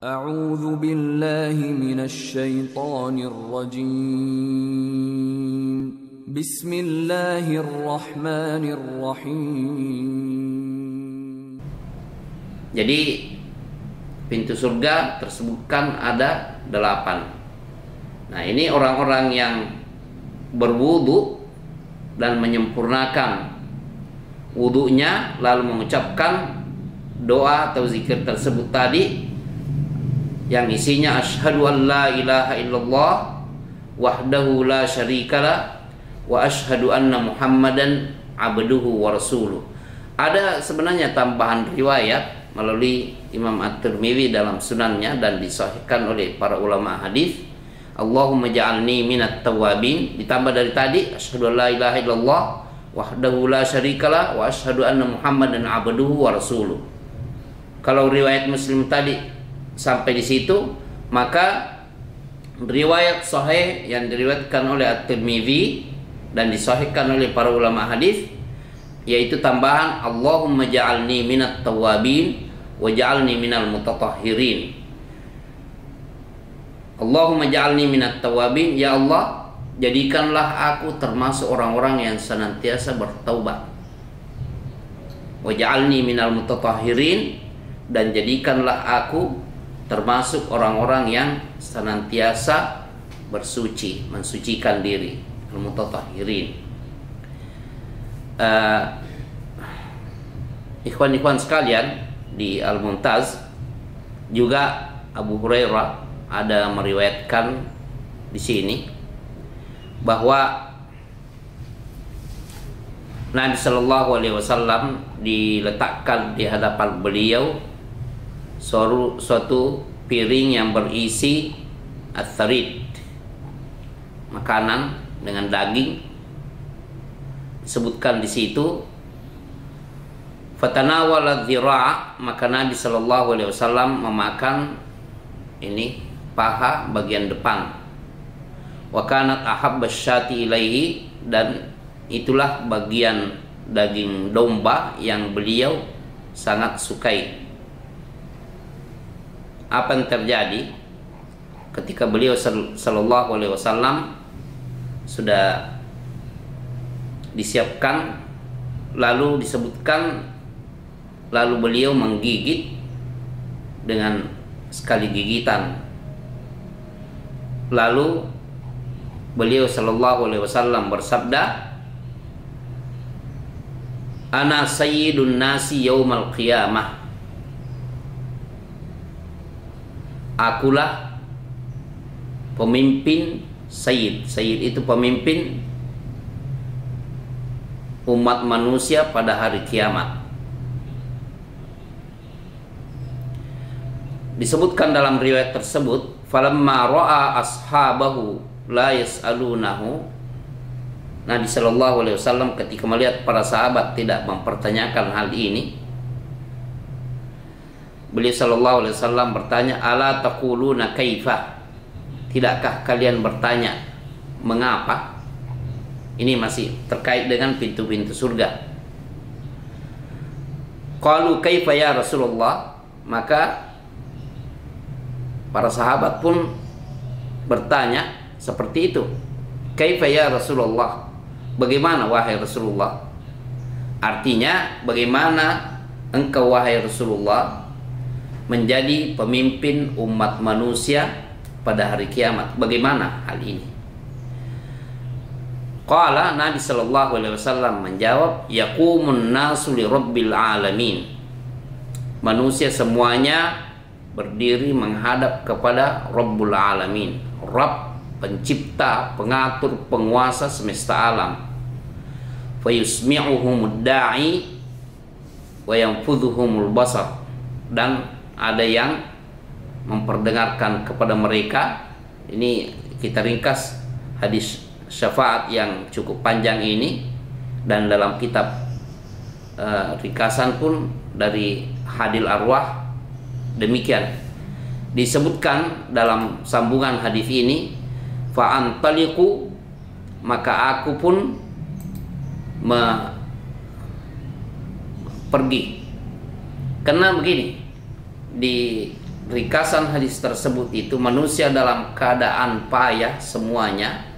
أعوذ بالله من الشيطان الرجيم بسم الله الرحمن الرحيم. Jadi pintu surga tersebutkan ada 8. Nah, ini orang-orang yang berwudu dan menyempurnakan wudunya lalu mengucapkan doa atau zikir tersebut tadi yang isinya asyhadu an la ilaha illallah wahdahu la syarikalah wa asyhadu anna muhammadan abduhu wa rasuluh. Ada sebenarnya tambahan riwayat melalui Imam At-Tirmidzi dalam sunannya dan disahihkan oleh para ulama hadis. Allahumma ja'alni minat tawabin, ditambah dari tadi asyhadu an la ilaha illallah wahdahu la syarikalah wa asyhadu anna muhammadan abduhu wa rasuluh. Kalau riwayat Muslim tadi sampai di situ, maka riwayat sahih yang diriwayatkan oleh At-Tirmidzi dan disahihkan oleh para ulama hadis yaitu tambahan Allahumma ja'alni minat tawabin wa ja'alni minal mutatahhirin. Allahumma ja'alni minat tawabin, ya Allah, jadikanlah aku termasuk orang-orang yang senantiasa bertaubat. Wa ja'alni minal mutatahhirin, dan jadikanlah aku termasuk orang-orang yang senantiasa bersuci, mensucikan diri, al-mutatahhirin. Ikhwan-ikhwan sekalian, di Al-Muntaz juga Abu Hurairah ada meriwayatkan di sini bahwa Nabi Shallallahu Alaihi Wasallam diletakkan di hadapan beliau suatu piring yang berisi atharid, makanan dengan daging. Disebutkan di situ fatanawala dzira', maka Nabi Shallallahu Alaihi Wasallam memakan ini paha bagian depan. Wa kanat ahabbas syati ilaihi, dan itulah bagian daging domba yang beliau sangat sukai. Apa yang terjadi ketika beliau Sallallahu Alaihi Wasallam sudah disiapkan, lalu disebutkan, lalu beliau menggigit dengan sekali gigitan. Lalu beliau Sallallahu Alaihi Wasallam bersabda, ana sayyidun nasi yaumal qiyamah, akulah pemimpin. Sayyid itu pemimpin umat manusia pada hari kiamat. Disebutkan dalam riwayat tersebut, falamma ra'a ashabahu la yas'alunahu, Nabi Shallallahu Alaihi Wasallam ketika melihat para sahabat tidak mempertanyakan hal ini, beliau Shallallahu Alaihi Wasallam bertanya, ala taquluna kaifa, tidakkah kalian bertanya mengapa? Ini masih terkait dengan pintu-pintu surga. Qalu kaifa ya Rasulullah, maka para sahabat pun bertanya seperti itu. Kaifa ya Rasulullah, bagaimana wahai Rasulullah? Artinya, bagaimana engkau wahai Rasulullah menjadi pemimpin umat manusia pada hari kiamat? Bagaimana hal ini? Qala, Nabi Sallallahu Alaihi Wasallam menjawab, yaqumun nasu li rabbil alamin, manusia semuanya berdiri menghadap kepada Rabbul Alamin, Rabb, pencipta, pengatur, penguasa semesta alam. Fayusmi'uhumud da'i wa yanfudhuhumul basar, dan ada yang memperdengarkan kepada mereka. Ini kita ringkas hadis syafaat yang cukup panjang ini, dan dalam kitab ringkasan pun dari Hadil Arwah demikian disebutkan dalam sambungan hadis ini, fa'antaliqu, maka aku pun pergi. Karena begini, di ringkasan hadis tersebut itu manusia dalam keadaan payah semuanya,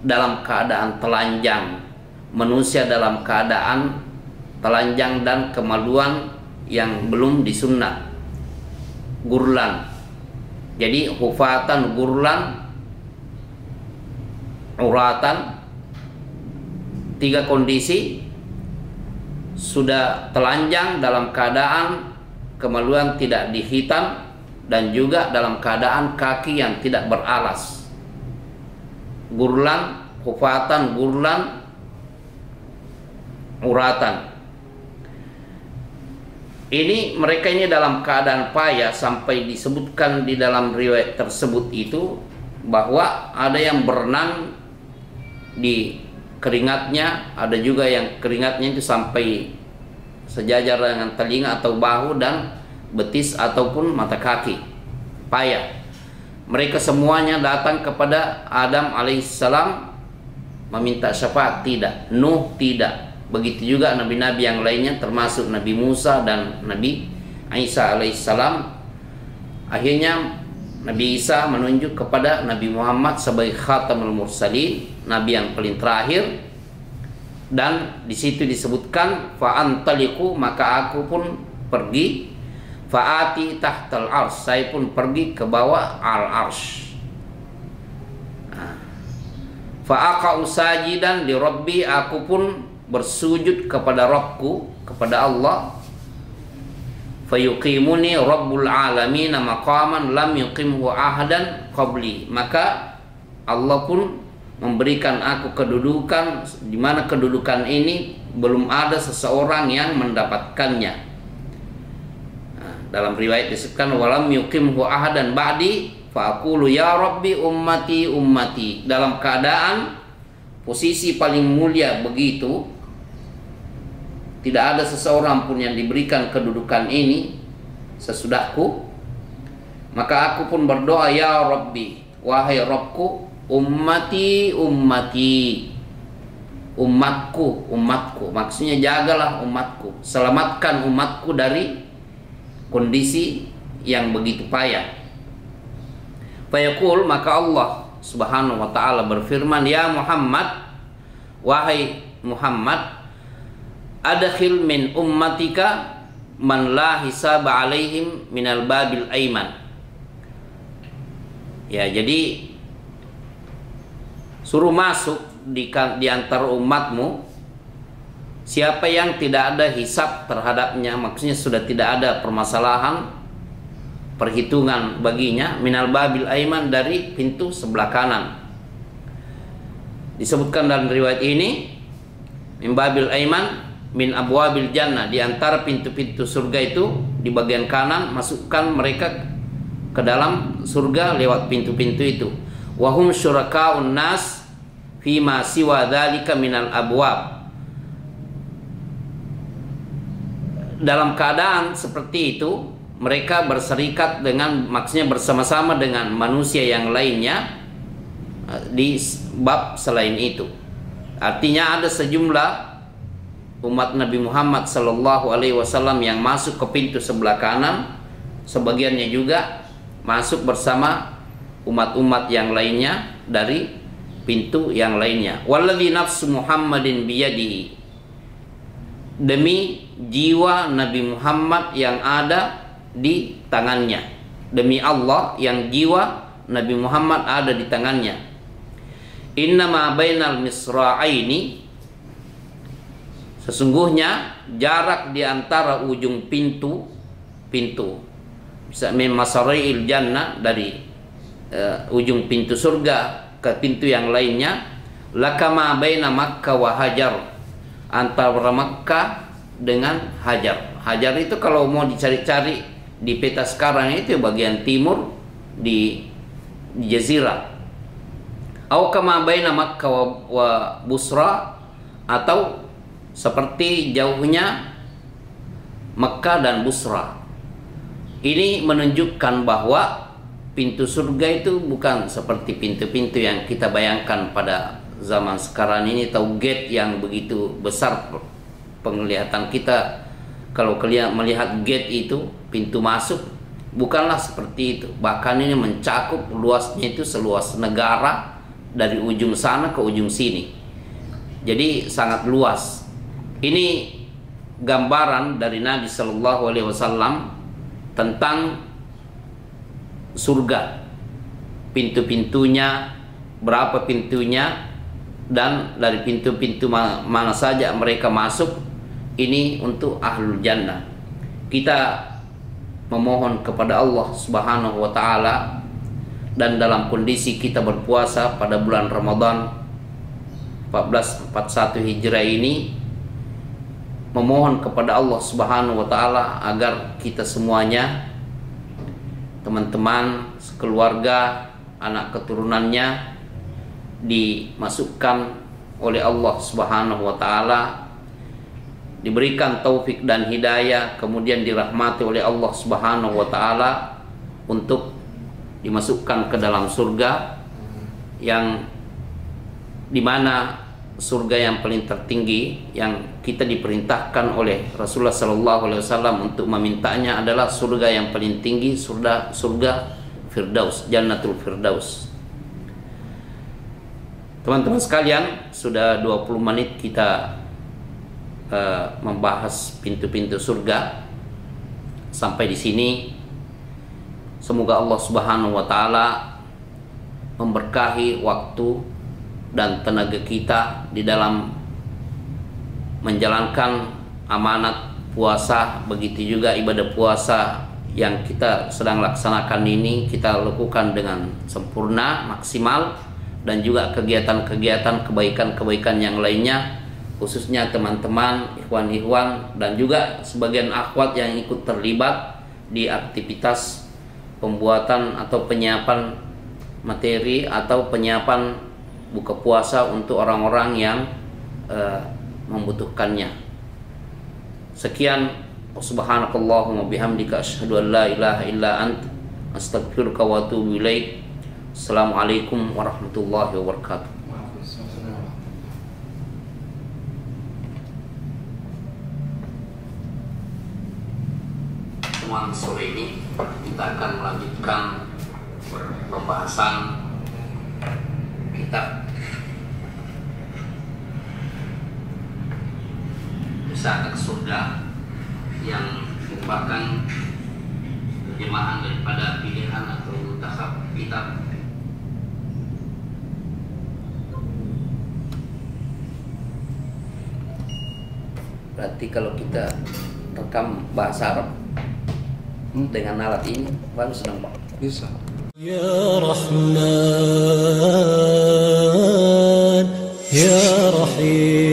dalam keadaan telanjang, manusia dalam keadaan telanjang dan kemaluan yang belum disunat, gurlan. Jadi hufatan, gurlan, uratan, 3 kondisi. Sudah telanjang dalam keadaan kemaluan tidak dihitam, dan juga dalam keadaan kaki yang tidak beralas. Gurlan, hufatan, gurlan, uratan. Ini mereka ini dalam keadaan payah, sampai disebutkan di dalam riwayat tersebut itu bahwa ada yang berenang di keringatnya, ada juga yang keringatnya itu sampai sejajar dengan telinga atau bahu dan betis ataupun mata kaki. Payah. Mereka semuanya datang kepada Adam alaihissalam meminta syafaat, tidak. Nuh tidak. Begitu juga nabi-nabi yang lainnya, termasuk Nabi Musa dan Nabi Isa alaihissalam. Akhirnya Nabi Isa menunjuk kepada Nabi Muhammad sebagai khatamul mursalin, nabi yang paling terakhir. Dan di situ disebutkan fa antaliqu, maka aku pun pergi, faati tahtal ars, saya pun pergi ke bawah al arsh. Fa aqa'u sajidan li rabbi, aku pun bersujud kepada Rabbku, kepada Allah. Fayuqimuni rabbul alamin maqaman lam yuqimhu ahadan qabli, maka Allah pun memberikan aku kedudukan di mana kedudukan ini belum ada seseorang yang mendapatkannya. Dalam riwayat disebutkan walam yuqimhu ahadan ba'di fa aqulu ya rabbi ummati ummati. Dalam keadaan posisi paling mulia begitu, tidak ada seseorang pun yang diberikan kedudukan ini sesudahku, maka aku pun berdoa ya rabbi, wahai Rabbku, ummati ummati, umatku umatku, maksudnya jagalah umatku, selamatkan umatku dari kondisi yang begitu payah. Fayaqul, maka Allah subhanahu wa ta'ala berfirman, ya Muhammad, wahai Muhammad, adkhil min ummatika man la hisaba alaihim minal babil aiman. Ya, jadi suruh masuk di antara umatmu siapa yang tidak ada hisab terhadapnya, maksudnya sudah tidak ada permasalahan perhitungan baginya, minal babil aiman, dari pintu sebelah kanan. Disebutkan dalam riwayat ini, min babil aiman min abwabil jannah, di antara pintu-pintu surga itu di bagian kanan, masukkan mereka ke dalam surga lewat pintu-pintu itu. Wahum syurakaun nas fima siwa dzalika minal abwab. Dalam keadaan seperti itu mereka berserikat dengan, maksudnya bersama-sama dengan manusia yang lainnya di bab selain itu. Artinya ada sejumlah umat Nabi Muhammad sallallahu alaihi wasallam yang masuk ke pintu sebelah kanan, sebagiannya juga masuk bersama umat-umat yang lainnya dari pintu yang lainnya. Walladzi nafsu Muhammadin biyadihi, demi jiwa Nabi Muhammad yang ada di tangannya, demi Allah yang jiwa Nabi Muhammad ada di tangannya. Innama bainal misra'aini, sesungguhnya jarak di antara ujung pintu bisa min masari'il jannah, dari ujung pintu surga ke pintu yang lainnya, lakama baina Makkah wa Hajar, antara Makkah dengan Hajar. Hajar itu kalau mau dicari-cari di peta sekarang itu bagian timur di Jazirah. Au kama baina Makkah wa Busra, atau seperti jauhnya Mekah dan Busra. Ini menunjukkan bahwa pintu surga itu bukan seperti pintu-pintu yang kita bayangkan pada zaman sekarang ini, atau gate yang begitu besar penglihatan kita. Kalau kalian melihat gate itu, pintu masuk, Bukanlah seperti itu. Bahkan ini mencakup luasnya itu seluas negara dari ujung sana ke ujung sini. Jadi sangat luas. Ini gambaran dari Nabi Shallallahu Alaihi Wasallam tentang surga, pintu-pintunya, berapa pintunya, dan dari pintu-pintu mana saja mereka masuk. Ini untuk ahlul jannah. Kita memohon kepada Allah Subhanahu wa taala, dan dalam kondisi kita berpuasa pada bulan Ramadan 1441 Hijrah ini, memohon kepada Allah Subhanahu wa taala agar kita semuanya, teman-teman, sekeluarga, anak keturunannya dimasukkan oleh Allah Subhanahu wa taala, diberikan taufik dan hidayah, kemudian dirahmati oleh Allah Subhanahu wa taala untuk dimasukkan ke dalam surga, yang dimana surga yang paling tertinggi yang kita diperintahkan oleh Rasulullah Sallallahu Alaihi Wasallam untuk memintanya adalah surga yang paling tinggi, surga Firdaus, Jannatul Firdaus. Teman-teman sekalian, sudah 20 menit kita membahas pintu-pintu surga. Sampai di sini, semoga Allah Subhanahu wa taala memberkahi waktu dan tenaga kita di dalam menjalankan amanat puasa. Begitu juga ibadah puasa yang kita sedang laksanakan ini kita lakukan dengan sempurna, maksimal, dan juga kegiatan-kegiatan kebaikan-kebaikan yang lainnya, khususnya teman-teman, ikhwan-ikhwan, dan juga sebagian akhwat yang ikut terlibat di aktivitas pembuatan atau penyiapan materi atau penyiapan buka puasa untuk orang-orang yang membutuhkannya. Sekian, subhanakallahumma bihamdika asyhadu an la ilaha illa ant astaghfiruka wa atubu ilaik. Assalamualaikum warahmatullahi wabarakatuh. Sore ini kita akan melanjutkan pembahasan kitab Wisata ke Surga yang merupakan terjemahan daripada pilihan atau mutasab kitab berarti kalau kita rekam bahasa Arab dengan alat ini baru senang Pak. Bisa. Ya Rahman, Ya Rahim.